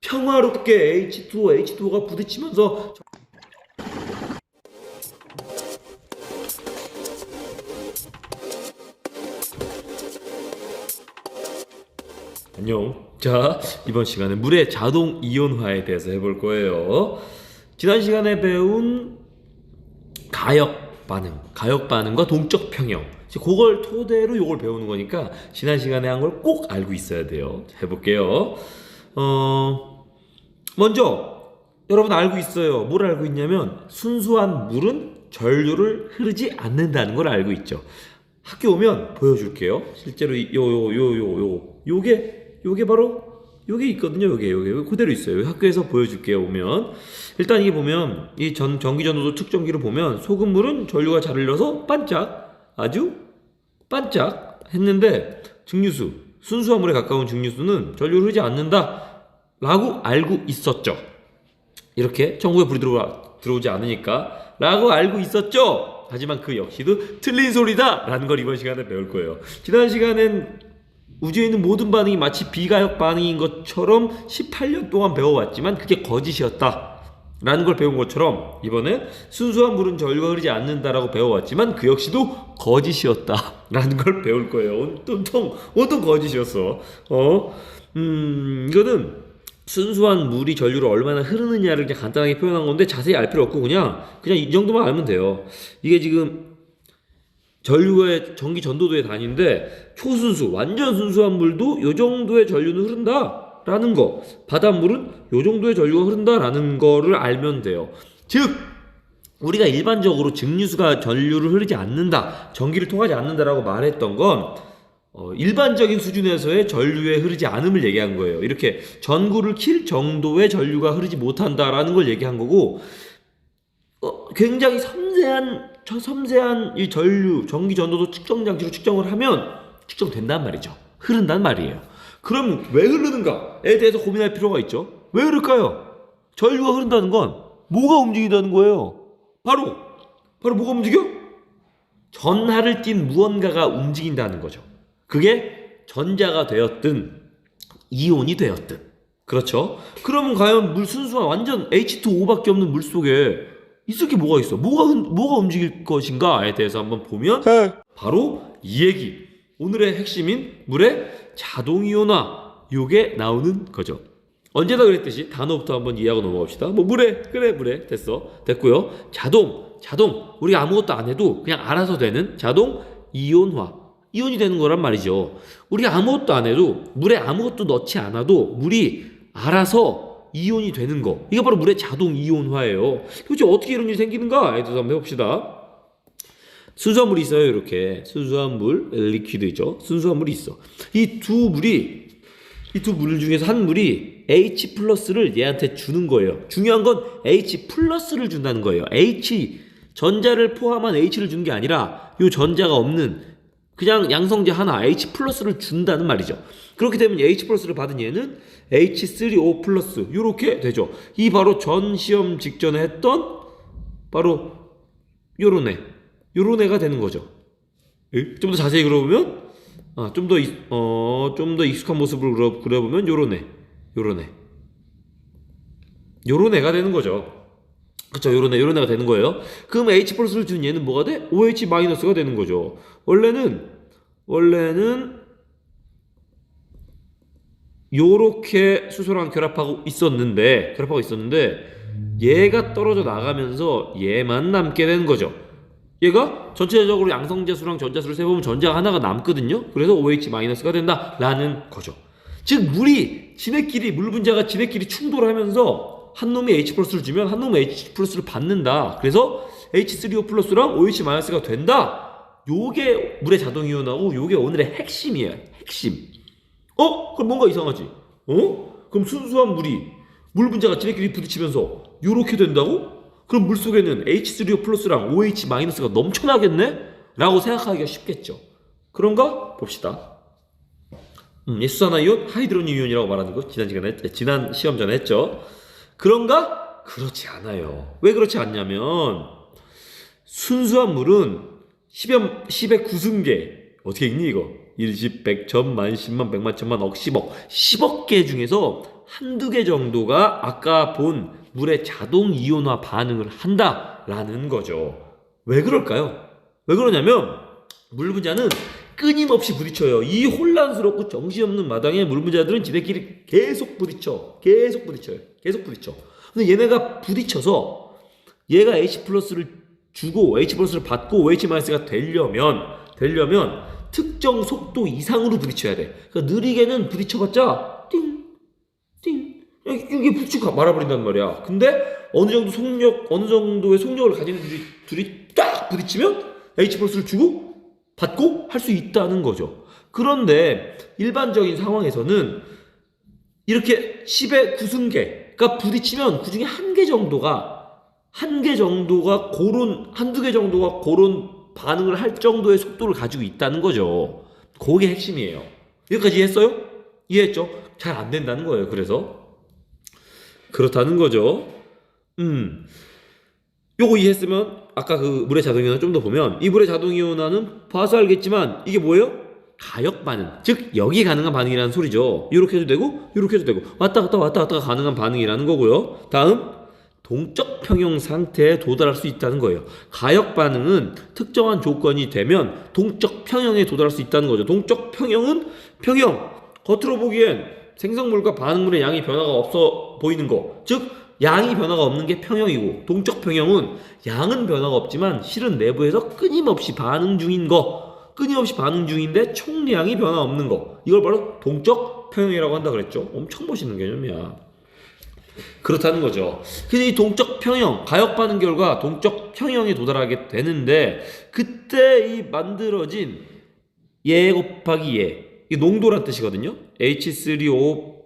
평화롭게 H2O 가 부딪히면서 안녕. 자, 이번 시간에 물의 자동 이온화에 대해서 해볼 거예요. 지난 시간에 배운 가역 반응과 동적 평형. 그걸 토대로 이걸 배우는 거니까 지난 시간에 한 걸 꼭 알고 있어야 돼요. 해볼게요. 먼저 여러분 알고 있어요. 뭘 알고 있냐면 순수한 물은 전류를 흐르지 않는다는 걸 알고 있죠. 학교 오면 보여줄게요. 실제로 요게 바로 요게 있거든요. 요게 그대로 있어요. 학교에서 보여줄게요. 오면 일단 이게 보면 이 전기 전도도 측정기를 보면 소금물은 전류가 잘 흘러서 아주 반짝 했는데 순수한 물에 가까운 증류수는 전류를 흐르지 않는다 라고 알고 있었죠. 이렇게 전구에 불이 들어오지 않으니까 라고 알고 있었죠. 하지만 그 역시도 틀린 소리다 라는 걸 이번 시간에 배울 거예요. 지난 시간엔 우주에 있는 모든 반응이 마치 비가역 반응인 것처럼 18년 동안 배워왔지만 그게 거짓이었다 라는 걸 배운 것처럼 이번에 순수한 물은 전류가 흐르지 않는다라고 배워왔지만 그 역시도 거짓이었다 라는 걸 배울 거예요. 온통 거짓이었어. 이거는 순수한 물이 전류를 얼마나 흐르느냐를 그냥 간단하게 표현한 건데 자세히 알 필요 없고 그냥 이 정도만 알면 돼요. 이게 지금 전류의 전기 전도도의 단위인데 초순수, 완전 순수한 물도 요 정도의 전류는 흐른다라는 거, 바닷물은 요 정도의 전류가 흐른다라는 거를 알면 돼요. 즉 우리가 일반적으로 증류수가 전류를 흐르지 않는다, 전기를 통하지 않는다라고 말했던 건 일반적인 수준에서의 전류에 흐르지 않음을 얘기한 거예요. 이렇게 전구를 킬 정도의 전류가 흐르지 못한다라는 걸 얘기한 거고 굉장히 섬세한 이 전기 전도도 측정 장치로 측정을 하면 측정된단 말이죠. 흐른단 말이에요. 그럼 왜 흐르는가에 대해서 고민할 필요가 있죠. 왜 흐를까요? 전류가 흐른다는 건 뭐가 움직인다는 거예요? 바로 뭐가 움직여? 전하를 띤 무언가가 움직인다는 거죠. 그게 전자가 되었든 이온이 되었든. 그렇죠? 그러면 과연 순수한 완전 H2O밖에 없는 물 속에 있을 게 뭐가 있어? 뭐가 움직일 것인가에 대해서 한번 보면 바로 이 얘기. 오늘의 핵심인 물의 자동이온화 요게 나오는 거죠. 언제나 그랬듯이 단어부터 한번 이해하고 넘어갑시다. 물에 됐고요. 자동 우리가 아무것도 안 해도 그냥 알아서 되는 자동 이온화 이온이 되는 거란 말이죠. 우리가 아무것도 안 해도 물에 아무것도 넣지 않아도 물이 알아서 이온이 되는 거. 이게 바로 물의 자동 이온화예요. 도대체 어떻게 이런 일이 생기는가에 대해서 한번 해봅시다. 순수한 물이 있어요. 이렇게 순수한 물, 리퀴드죠. 순수한 물이 있어. 이 두 물 중에서 한 물이 H 플러스를 얘한테 주는 거예요. 중요한 건 H 플러스를 준다는 거예요. 전자를 포함한 H를 주는 게 아니라 이 전자가 없는 그냥 양성제 하나 H 플러스를 준다는 말이죠. 그렇게 되면 H 플러스를 받은 얘는 H3O 플러스 이렇게 되죠. 이 바로 전 시험 직전에 했던 바로 요런 애가 되는 거죠. 좀 더 자세히 그려보면 좀 더 익숙한 모습을 그려보면 요런 애가 되는 거죠. 그쵸, 요런 애가 되는 거예요. 그럼 H 플러스를 준 얘는 뭐가 돼? OH 마이너스가 되는 거죠. 원래는 요렇게 수소랑 결합하고 있었는데 얘가 떨어져 나가면서 얘만 남게 되는 거죠. 얘가 전체적으로 양성자수랑 전자수를 세보면 전자가 하나가 남거든요. 그래서 OH 마이너스가 된다라는 거죠. 즉 물 분자가 지네끼리 충돌하면서 한 놈이 H 플러스를 주면 한 놈은 H 플러스를 받는다. 그래서 H3O 플러스랑 OH 마이너스가 된다. 요게 물의 자동이온하고 요게 오늘의 핵심이에요. 핵심. 그럼 뭔가 이상하지? 그럼 순수한 물 분자가 지네끼리 부딪히면서 요렇게 된다고? 그럼 물 속에는 H3O 플러스랑 OH 마이너스가 넘쳐나겠네? 라고 생각하기가 쉽겠죠. 그런가? 봅시다. 수산화이온, 하이드로늄 이온이라고 말하는 거 지난 시험 전에 했죠. 그런가? 그렇지 않아요. 왜 그렇지 않냐면 순수한 물은 10의 9승계 어떻게 읽니 이거? 1, 10, 100, 1000, 만, 10만, 100만, 1000만, 억, 10억 10억 개 중에서 한두 개 정도가 아까 본 물의 자동 이온화 반응을 한다라는 거죠. 왜 그럴까요? 왜 그러냐면 물 분자는 끊임없이 부딪혀요. 이 혼란스럽고 정신없는 마당에 물 분자들은 지네끼리 계속 부딪혀요. 근데 얘네가 부딪혀서 얘가 H 플러스를 주고 H 플러스를 받고 OH 마이너스가 되려면 특정 속도 이상으로 부딪혀야 돼. 그러니까 느리게는 부딪혀봤자 띵띵 이게 부딪히고 말아버린단 말이야. 근데 어느 정도의 속력을 가진 둘이 딱 부딪히면 H 플러스를 주고 받고 할 수 있다는 거죠. 그런데 일반적인 상황에서는 이렇게 10의 9승계가 부딪히면 그 중에 한두 개 정도가 그런 반응을 할 정도의 속도를 가지고 있다는 거죠. 그게 핵심이에요. 여기까지 이해했어요? 이해했죠? 잘 안 된다는 거예요. 그래서 그렇다는 거죠. 요거 이해했으면 아까 그 물의 자동이온화 좀 더 보면 이 물의 자동이온화는 봐서 알겠지만 이게 뭐예요? 가역 반응, 즉 여기 가능한 반응이라는 소리죠. 이렇게 해도 되고 이렇게 해도 되고 왔다 갔다 가능한 반응이라는 거고요. 다음 동적 평형 상태에 도달할 수 있다는 거예요. 가역 반응은 특정한 조건이 되면 동적 평형에 도달할 수 있다는 거죠. 동적 평형은 겉으로 보기엔 생성물과 반응물의 양이 변화가 없어 보이는 거, 즉 양이 변화가 없는 게 평형이고, 동적 평형은 양은 변화가 없지만 실은 내부에서 끊임없이 반응 중인데 총량이 변화 없는 거, 이걸 바로 동적 평형이라고 한다 그랬죠. 엄청 멋있는 개념이야. 그렇다는 거죠. 근데 이 동적 평형, 가역 반응 결과 동적 평형에 도달하게 되는데, 그때 이 만들어진 얘 곱하기 얘, 이게 농도란 뜻이거든요. H3O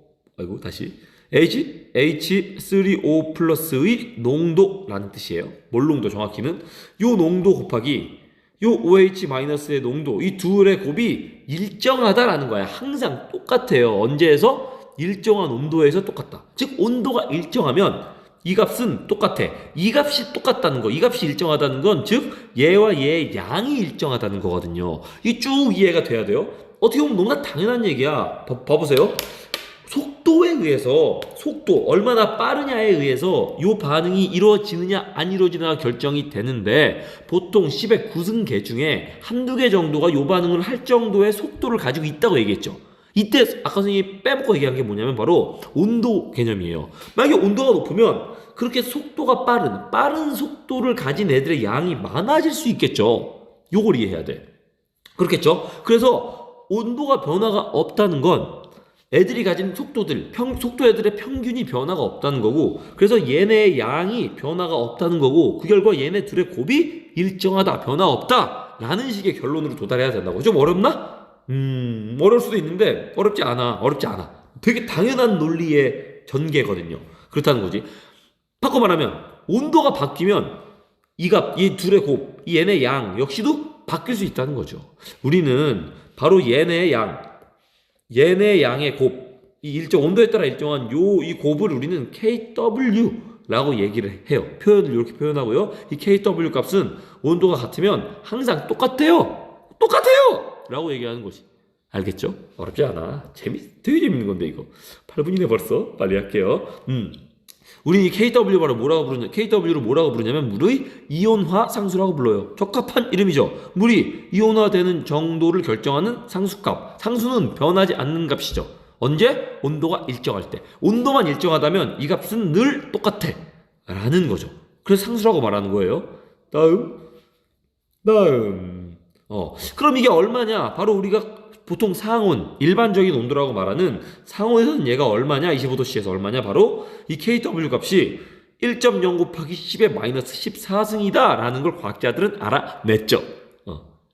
H3O 플러스의 농도라는 뜻이에요. 뭘 농도 정확히는? 요 농도 곱하기 요 OH 마이너스의 농도, 이 둘의 곱이 일정하다라는 거야. 항상 똑같아요. 언제에서? 일정한 온도에서 똑같다. 즉 온도가 일정하면 이 값은 똑같아. 이 값이 똑같다는 거, 이 값이 일정하다는 건 즉 얘와 얘의 양이 일정하다는 거거든요. 이 쭉 이해가 돼야 돼요. 어떻게 보면 너무나 당연한 얘기야. 봐보세요. 속도에 의해서, 속도 얼마나 빠르냐에 의해서 이 반응이 이루어지느냐 안 이루어지느냐 결정이 되는데, 보통 10의 9승계 중에 한두 개 정도가 이 반응을 할 정도의 속도를 가지고 있다고 얘기했죠. 이때 아까 선생님이 빼먹고 얘기한 게 뭐냐면 바로 온도 개념이에요. 만약에 온도가 높으면 그렇게 속도가 빠른 속도를 가진 애들의 양이 많아질 수 있겠죠. 요걸 이해해야 돼. 그렇겠죠. 그래서 온도가 변화가 없다는 건 애들이 가진 속도 애들의 평균이 변화가 없다는 거고, 그래서 얘네의 양이 변화가 없다는 거고, 그 결과 얘네 둘의 곱이 일정하다, 변화 없다 라는 식의 결론으로 도달해야 된다고. 좀 어렵나? 어려울 수도 있는데 어렵지 않아. 되게 당연한 논리의 전개거든요. 그렇다는 거지. 바꿔 말하면 온도가 바뀌면 이 둘의 곱, 이 얘네 양 역시도 바뀔 수 있다는 거죠. 우리는 바로 얘네 양의 곱, 이 일정 온도에 따라 일정한 이 곱을 우리는 KW라고 얘기를 해요. 표현을 이렇게 표현하고요. 이 KW 값은 온도가 같으면 항상 똑같아요 라고 얘기하는 거지. 알겠죠? 어렵지 않아. 되게 재밌는 건데 이거. 8분이네 벌써. 빨리 할게요. 우리 이 KW를 뭐라고 부르냐면 물의 이온화 상수라고 불러요. 적합한 이름이죠. 물이 이온화되는 정도를 결정하는 상수값. 상수는 변하지 않는 값이죠. 언제? 온도가 일정할 때. 온도만 일정하다면 이 값은 늘 똑같아 라는 거죠. 그래서 상수라고 말하는 거예요. 다음. 그럼 이게 얼마냐? 바로 우리가 보통 상온, 일반적인 온도라고 말하는 상온에서는 얘가 얼마냐? 25도씨에서 얼마냐? 바로 이 KW 값이 1.0 곱하기 10의 마이너스 14승이다 라는 걸 과학자들은 알아냈죠.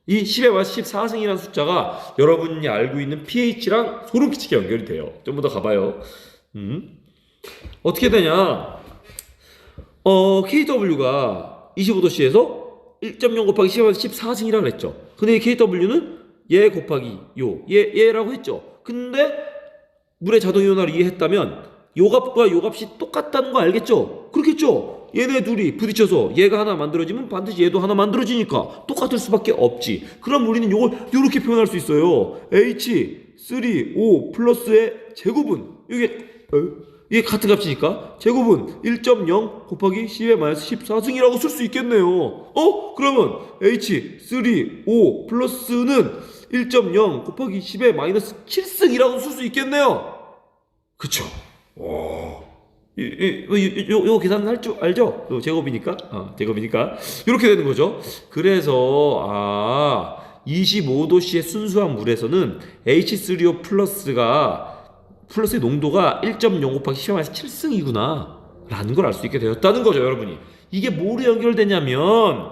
이 10의 마이너스 14승이라는 숫자가 여러분이 알고 있는 pH랑 소름 끼치게 연결이 돼요. 좀 더 가봐요. 어떻게 되냐? KW가 25도씨에서 1.0 곱하기 10의 14승이라고 했죠. 근데 이 KW는 얘 곱하기 얘라고 했죠. 근데 물의 자동이온화를 이해했다면 요 값과 요 값이 똑같다는 거 알겠죠? 그렇겠죠? 얘네 둘이 부딪혀서 얘가 하나 만들어지면 반드시 얘도 하나 만들어지니까 똑같을 수밖에 없지. 그럼 우리는 요걸 요렇게 표현할 수 있어요. H3O 플러스의 제곱은 이게 이게 같은 값이니까 제곱은 1.0 곱하기 10의 마이너스 14승이라고 쓸 수 있겠네요. 그러면 H3O 플러스는 1.0 곱하기 10의 마이너스 7승이라고 쓸 수 있겠네요. 그쵸? 요 계산할 줄 알죠? 요 제곱이니까. 제곱이니까. 이렇게 되는 거죠. 그래서, 25도씨의 순수한 물에서는 H3O 플러스의 농도가 1.0 곱하기 10의 마이너스 7승이구나. 라는 걸 알 수 있게 되었다는 거죠, 여러분이. 이게 뭐로 연결되냐면,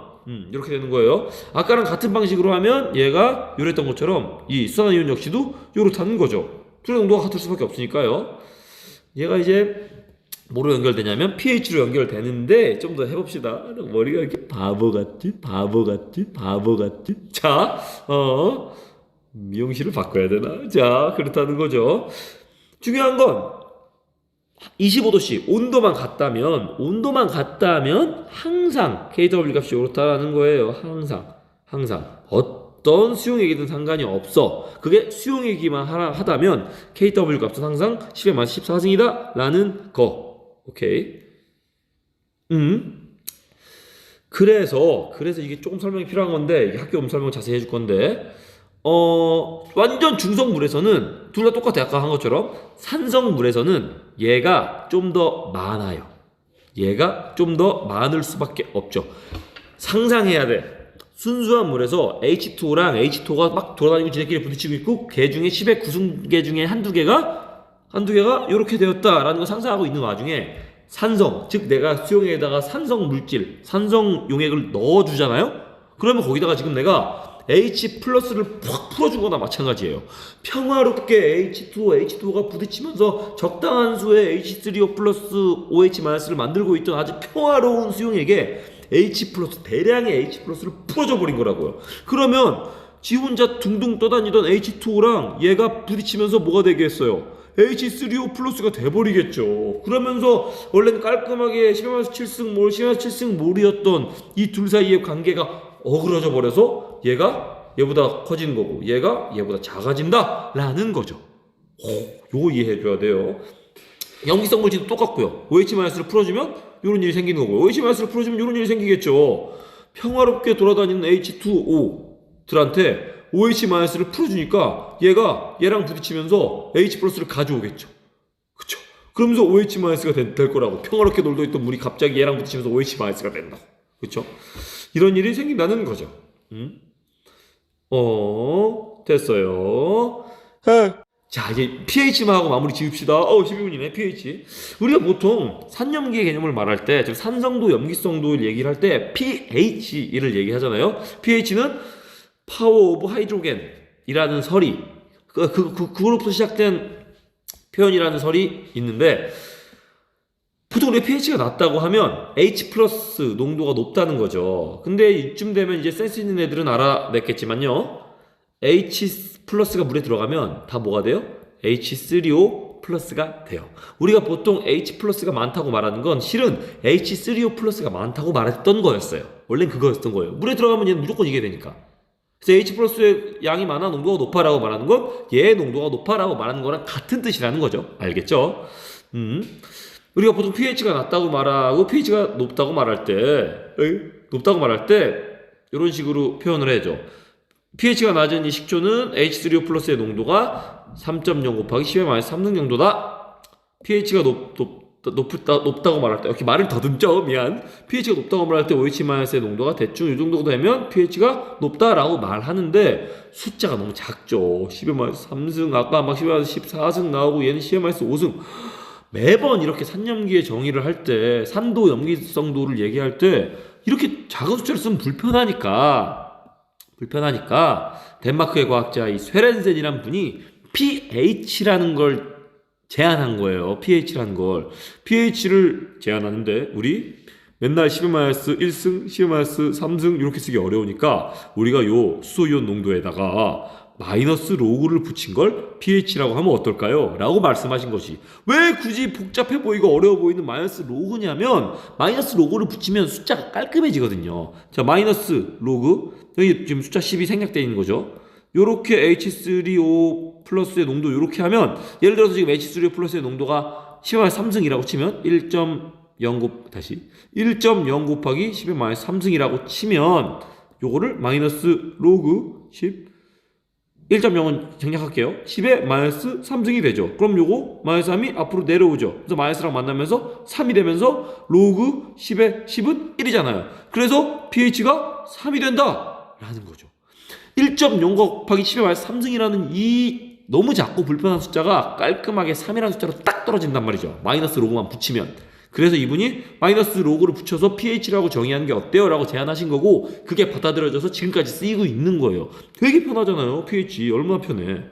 이렇게 되는 거예요. 아까랑 같은 방식으로 하면 얘가 요랬던 것처럼 이 수산화이온 역시도 요렇다는 거죠. 둘의 농도가 같을 수밖에 없으니까요. 얘가 이제 뭐로 연결되냐면 pH로 연결되는데 좀 더 해봅시다. 머리가 이렇게 바보 같지? 자, 미용실을 바꿔야 되나? 자, 그렇다는 거죠. 중요한 건 25도씨 온도만 같다면 항상 kW 값이 옳다라는 거예요. 항상 어떤 수용액이든 상관이 없어. 그게 수용액이만 하다면 kW 값은 항상 10의 마이너스 14승이다 라는 거. 오케이. 그래서 이게 조금 설명이 필요한 건데, 이게 학교 설명 자세히 해줄 건데, 완전 중성물에서는 둘 다 똑같아. 아까 한 것처럼 산성물에서는 얘가 좀 더 많아요. 얘가 좀 더 많을 수밖에 없죠. 상상해야 돼. 순수한 물에서 H2O랑 H2O가 막 돌아다니고 지네끼리 부딪히고 있고, 개 중에 10의 구성계 중에 한두 개가 이렇게 되었다라는 걸 상상하고 있는 와중에 산성, 즉 내가 수용액에다가 산성 물질, 산성 용액을 넣어주잖아요? 그러면 거기다가 지금 내가 H 플러스를 푹 풀어준 거나 마찬가지예요. 평화롭게 H2O가 부딪히면서 적당한 수의 H3O 플러스 OH 마이너스를 만들고 있던 아주 평화로운 수용액에 H 플러스, 대량의 H 플러스를 풀어줘 버린 거라고요. 그러면 지 혼자 둥둥 떠다니던 H2O랑 얘가 부딪히면서 뭐가 되겠어요? H3O 플러스가 돼버리겠죠. 그러면서 원래는 깔끔하게 10-7승 몰이었던 이 둘 사이의 관계가 어그러져 버려서 얘가 얘보다 커지는 거고 얘가 얘보다 작아진다 라는 거죠. 요거 이해해줘야 돼요. 염기성 물질도 똑같고요. OH-를 풀어주면 이런 일이 생기는 거고요. OH-를 풀어주면 이런 일이 생기겠죠. 평화롭게 돌아다니는 H2O들한테 OH-를 풀어주니까 얘랑 부딪히면서 H 플러스를 가져오겠죠. 그쵸? 그러면서 OH-가 될 거라고. 평화롭게 놀고 있던 물이 갑자기 얘랑 부딪히면서 OH-가 된다고. 그쵸? 이런 일이 생긴다는 거죠. 됐어요. 자, 이제 pH만 하고 마무리 지읍시다. 12분이네, pH. 우리가 보통 산염기의 개념을 말할 때, 즉 산성도, 염기성도 얘기를 할 때 pH를 얘기하잖아요. pH는 파워 오브 하이드로겐이라는 설이 그거로부터 시작된 표현이라는 설이 있는데, 보통 우리가 pH가 낮다고 하면 H 플러스 농도가 높다는 거죠. 근데 이쯤 되면 이제 센스 있는 애들은 알아냈겠지만요, H 플러스가 물에 들어가면 다 뭐가 돼요? H3O 플러스가 돼요. 우리가 보통 H 플러스가 많다고 말하는 건 실은 H3O 플러스가 많다고 말했던 거였어요. 원래는 그거였던 거예요. 물에 들어가면 얘는 무조건 이게 되니까. 그래서 H 플러스의 양이 많아, 농도가 높아라고 말하는 건 얘의 농도가 높아라고 말하는 거랑 같은 뜻이라는 거죠. 알겠죠? 우리가 보통 pH가 낮다고 말하고 pH가 높다고 말할 때 이런 식으로 표현을 해줘. pH가 낮은 이 식초는 H3O 플러스의 농도가 3.0 곱하기 10의 마이너스 3승 정도다. pH가 높다고 말할 때, 이렇게 말을 더듬죠. 미안. pH가 높다고 말할 때 OH-의 농도가 대충 이 정도 되면 pH가 높다라고 말하는데 숫자가 너무 작죠. 10의 마이너스 3승, 아까 막 10의 마이너스 14승 나오고 얘는 10의 마이너스 5승. 매번 이렇게 산염기의 정의를 할 때, 산도, 염기성도를 얘기할 때 이렇게 작은 숫자를 쓰면 불편하니까 덴마크의 과학자 이 쇠렌센이란 분이 pH라는 걸 제안한 거예요. pH라는 걸. pH를 제안하는데 우리 맨날 10-1승, 10-3승 이렇게 쓰기 어려우니까 우리가 요 수소이온 농도에다가 마이너스 로그를 붙인 걸 pH라고 하면 어떨까요? 라고 말씀하신 것이, 왜 굳이 복잡해 보이고 어려워 보이는 마이너스 로그냐면, 마이너스 로그를 붙이면 숫자가 깔끔해지거든요. 자, 마이너스 로그, 여기 지금 숫자 10이 생략되어 있는 거죠. 요렇게 H3O 플러스의 농도 요렇게 하면, 예를 들어서 지금 H3O 플러스의 농도가 10의 마이너스 3승이라고 치면 1.0 다시 1.0 곱하기 10의 마이너스 3승이라고 치면 요거를 마이너스 로그 10 1.0은 정략할게요. 10의 마이너스 3승이 되죠. 그럼 요거 마이너스 3이 앞으로 내려오죠. 그래서 마이너스랑 만나면서 3이 되면서 로그 10의 10은 1이잖아요. 그래서 pH가 3이 된다 라는 거죠. 1.0 곱하기 10의 마이너스 3승이라는 이 너무 작고 불편한 숫자가 깔끔하게 3이라는 숫자로 딱 떨어진단 말이죠. 마이너스 로그만 붙이면. 그래서 이분이 마이너스 로그를 붙여서 pH라고 정의하는 게 어때요? 라고 제안하신 거고 그게 받아들여져서 지금까지 쓰이고 있는 거예요. 되게 편하잖아요. pH 얼마나 편해.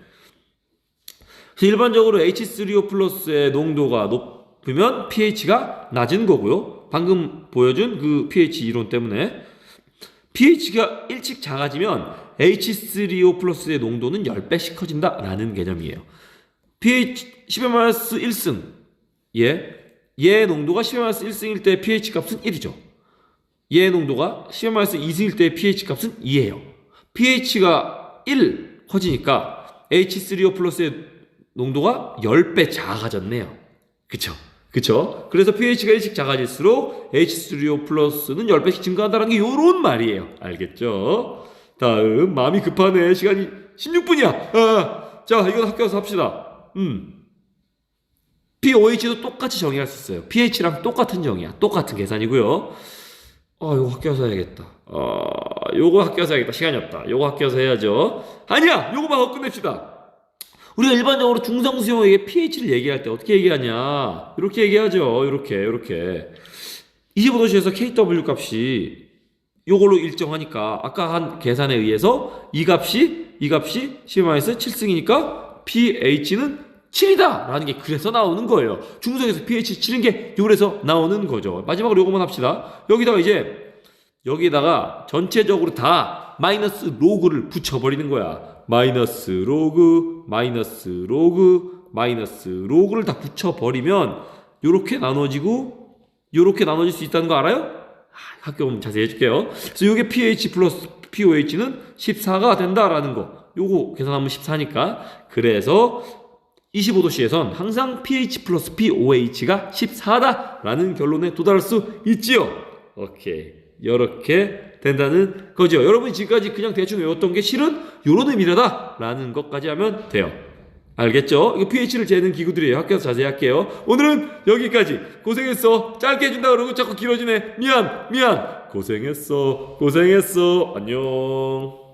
그래서 일반적으로 H3O 플러스의 농도가 높으면 pH가 낮은 거고요. 방금 보여준 그 pH 이론 때문에 pH가 일찍 작아지면 H3O 플러스의 농도는 10배씩 커진다 라는 개념이에요. pH 10-1승 얘의 농도가 10-1승일 때 pH 값은 1이죠. 얘의 농도가 10-2승일 때 pH 값은 2예요. pH가 1 커지니까 H3O 플러스의 농도가 10배 작아졌네요. 그쵸? 그래서 pH가 일찍 작아질수록 H3O 플러스는 10배씩 증가한다는 게 요런 말이에요. 알겠죠? 다음 마음이 급하네. 시간이 16분이야. 자 이건 학교 가서 합시다. pOH도 똑같이 정의할 수 있어요. pH랑 똑같은 정의야. 똑같은 계산이고요. 요거 학교 가서 해야겠다. 요거 학교 가서 해야겠다. 시간이 없다. 요거 학교 가서 해야죠. 아니야! 요거만 하고 끝냅시다. 우리가 일반적으로 중성수용에게 pH를 얘기할 때 어떻게 얘기하냐? 이렇게 얘기하죠. 이렇게. 25도씨에서 KW 값이 요걸로 일정하니까 아까 한 계산에 의해서 이 값이 10-7승이니까 pH는 7이다 라는 게 그래서 나오는 거예요. 중성에서 pH 7인 게 요래서 나오는 거죠. 마지막으로 요거만 합시다. 여기다가 전체적으로 다 마이너스 로그를 붙여버리는 거야. 마이너스 로그를 다 붙여버리면 요렇게 나눠지고 요렇게 나눠질 수 있다는 거 알아요? 학교 오면 자세히 해줄게요. 그래서 요게 pH 플러스 pOH는 14가 된다라는 거. 요거 계산하면 14니까. 그래서 25도씨에선 항상 pH 플러스 pOH가 14다라는 결론에 도달할 수 있지요. 오케이. 이렇게 된다는 거죠. 여러분이 지금까지 그냥 대충 외웠던 게 실은 요런 의미다 라는 것까지 하면 돼요. 알겠죠? 이거 pH를 재는 기구들이에요. 학교에서 자세히 할게요. 오늘은 여기까지. 고생했어. 짧게 해준다 그러고 자꾸 길어지네. 미안. 고생했어. 안녕.